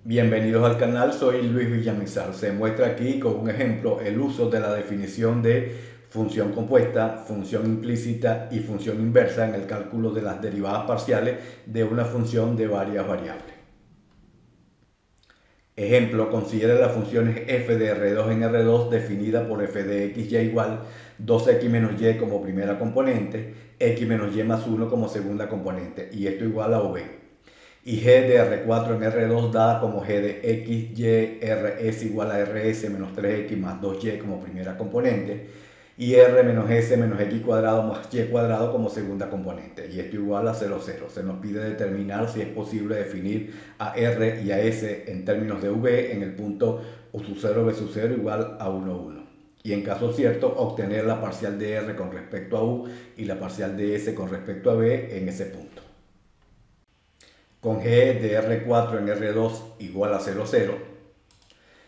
Bienvenidos al canal, soy Luis Villamizar. Se muestra aquí con un ejemplo el uso de la definición de función compuesta, función implícita y función inversa en el cálculo de las derivadas parciales de una función de varias variables. Ejemplo, considera las funciones f de R2 en R2 definida por f de x y igual 2x menos y como primera componente, x menos y más 1 como segunda componente, y esto igual a v. Y g de R4 en R2 dada como g de x, y, rs igual a rs menos 3x más 2y como primera componente, y r menos s menos x cuadrado más y cuadrado como segunda componente, y esto igual a 0, 0. Se nos pide determinar si es posible definir a r y a s en términos de v en el punto u sub 0 v sub 0 igual a 1, 1. Y en caso cierto, obtener la parcial de r con respecto a u y la parcial de s con respecto a v en ese punto. Con g de R4 en R2 igual a 0, 0.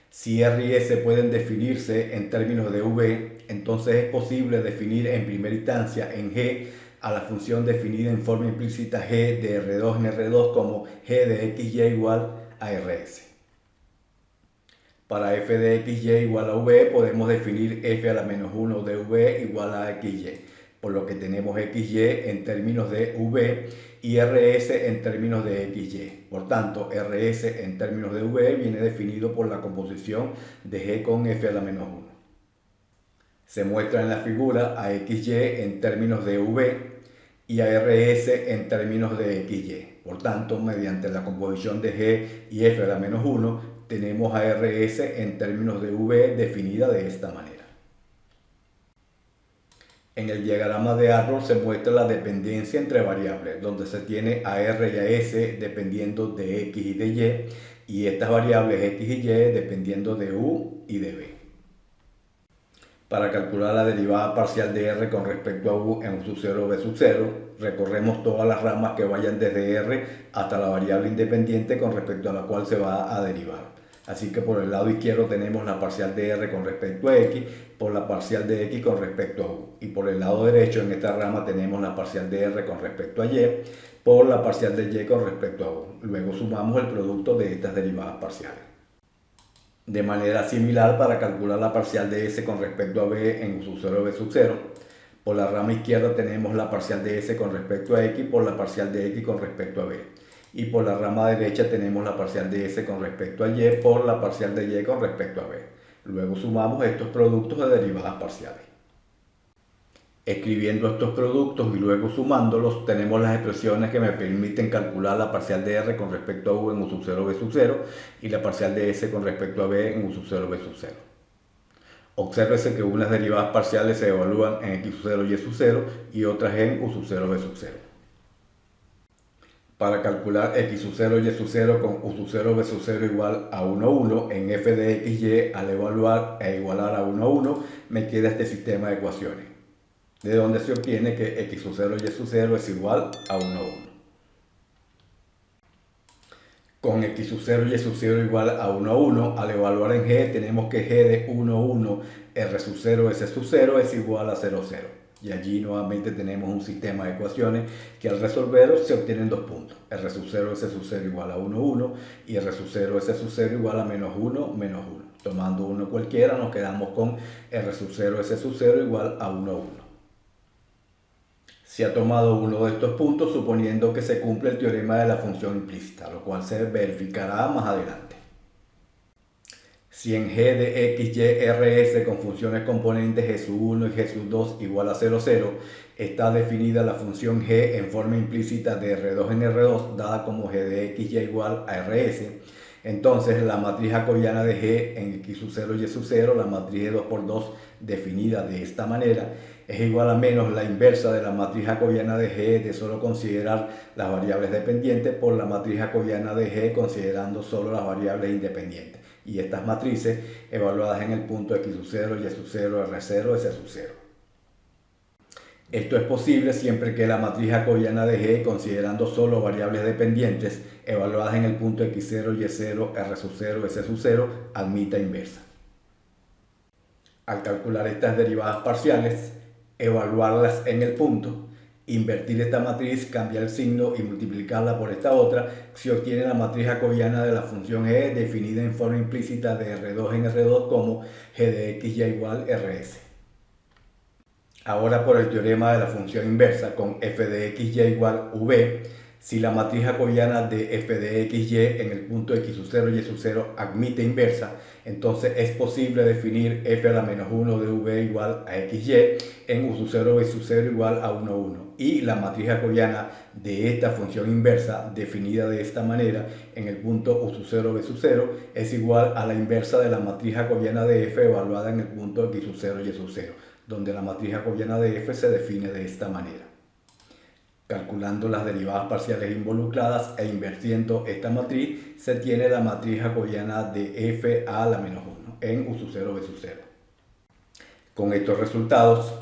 Si R y S pueden definirse en términos de V, entonces es posible definir en primera instancia en G a la función definida en forma implícita g de R2 en R2 como g de xy igual a Rs. Para f de xy igual a v podemos definir f a la menos 1 de v igual a xy, por lo que tenemos xy en términos de v y rs en términos de xy. Por tanto, rs en términos de v viene definido por la composición de g con f a la menos 1. Se muestra en la figura a xy en términos de v y a rs en términos de xy. Por tanto, mediante la composición de g y f a la menos 1, tenemos a rs en términos de v definida de esta manera. En el diagrama de árbol se muestra la dependencia entre variables, donde se tiene a r y a s dependiendo de x y de y estas variables x y dependiendo de u y de v. Para calcular la derivada parcial de r con respecto a u en u sub 0 v sub 0, recorremos todas las ramas que vayan desde r hasta la variable independiente con respecto a la cual se va a derivar. Así que por el lado izquierdo tenemos la parcial de r con respecto a x, por la parcial de x con respecto a u. Y por el lado derecho en esta rama tenemos la parcial de r con respecto a y, por la parcial de y con respecto a u. Luego sumamos el producto de estas derivadas parciales. De manera similar, para calcular la parcial de s con respecto a b en u sub 0 v sub 0, por la rama izquierda tenemos la parcial de s con respecto a x por la parcial de x con respecto a b. Y por la rama derecha tenemos la parcial de s con respecto a y por la parcial de y con respecto a b. Luego sumamos estos productos de derivadas parciales. Escribiendo estos productos y luego sumándolos, tenemos las expresiones que me permiten calcular la parcial de r con respecto a u en u sub 0 v sub 0 y la parcial de s con respecto a b en u sub 0 v sub 0. Obsérvese que unas derivadas parciales se evalúan en x sub 0 y sub 0 y otras en u sub 0 v sub 0. Para calcular x sub 0 y sub 0 con u sub 0 v sub 0 igual a 1, 1, en f de xy al evaluar e igualar a 1, 1, me queda este sistema de ecuaciones, de donde se obtiene que x sub 0 y sub 0 es igual a 1, 1. Con x sub 0 y sub 0 igual a 1, 1, al evaluar en g tenemos que g de 1, 1, r sub 0, s sub 0 es igual a 0, 0. Y allí nuevamente tenemos un sistema de ecuaciones que al resolver se obtienen dos puntos. R sub 0, S sub 0 igual a 1, 1 y R sub 0, S sub 0 igual a menos 1, menos 1. Tomando uno cualquiera nos quedamos con R sub 0, S sub 0 igual a 1, 1. Se ha tomado uno de estos puntos suponiendo que se cumple el teorema de la función implícita, lo cual se verificará más adelante. Si en g de x, y, rs con funciones componentes g sub 1 y g sub 2 igual a 0, 0, está definida la función g en forma implícita de R2 en R2 dada como g de x, y igual a rs, entonces la matriz jacobiana de g en x sub 0 y sub 0, la matriz de 2 por 2 definida de esta manera, es igual a menos la inversa de la matriz jacobiana de g de solo considerar las variables dependientes por la matriz jacobiana de g considerando solo las variables independientes. Y estas matrices evaluadas en el punto x sub 0, y sub 0, r0, s sub 0. Esto es posible siempre que la matriz jacobiana de g, considerando solo variables dependientes, evaluadas en el punto x0, y0, r sub 0, s sub 0, admita inversa. Al calcular estas derivadas parciales, evaluarlas en el punto, invertir esta matriz, cambiar el signo y multiplicarla por esta otra, se obtiene la matriz jacobiana de la función E definida en forma implícita de R2 en R2 como G de X ya igual RS. Ahora por el teorema de la función inversa con f de x y igual v, si la matriz jacobiana de f de x y en el punto x sub 0 y sub 0 admite inversa, entonces es posible definir f a la menos 1 de v igual a xy en u sub 0 v sub 0 igual a 1, 1. Y la matriz jacobiana de esta función inversa, definida de esta manera, en el punto u sub 0 v sub 0, es igual a la inversa de la matriz jacobiana de f evaluada en el punto x sub 0 y sub 0, donde la matriz jacobiana de f se define de esta manera. Calculando las derivadas parciales involucradas e invirtiendo esta matriz, se tiene la matriz jacobiana de f a la menos 1 en u sub 0 v sub 0. Con estos resultados,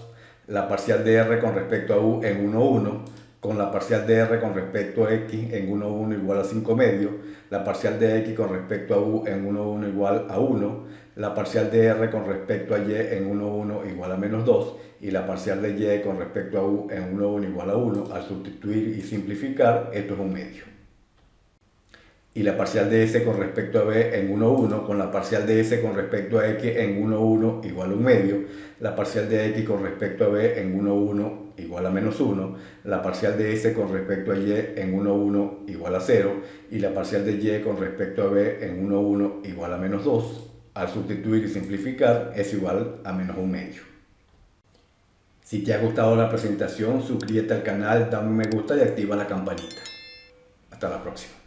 la parcial de r con respecto a u en 1, 1, con la parcial de r con respecto a x en 1, 1 igual a 5 medios, la parcial de x con respecto a u en 1, 1 igual a 1, la parcial de r con respecto a y en 1, 1 igual a menos 2 y la parcial de y con respecto a u en 1, 1 igual a 1, al sustituir y simplificar, esto es un medio. Y la parcial de s con respecto a b en 1, 1, con la parcial de s con respecto a x en 1, 1 igual a un medio, la parcial de x con respecto a b en 1, 1 igual a menos 1, la parcial de s con respecto a y en 1, 1 igual a 0 y la parcial de y con respecto a b en 1, 1 igual a menos 2. Al sustituir y simplificar es igual a menos un medio. Si te ha gustado la presentación, suscríbete al canal, dame un me gusta y activa la campanita. Hasta la próxima.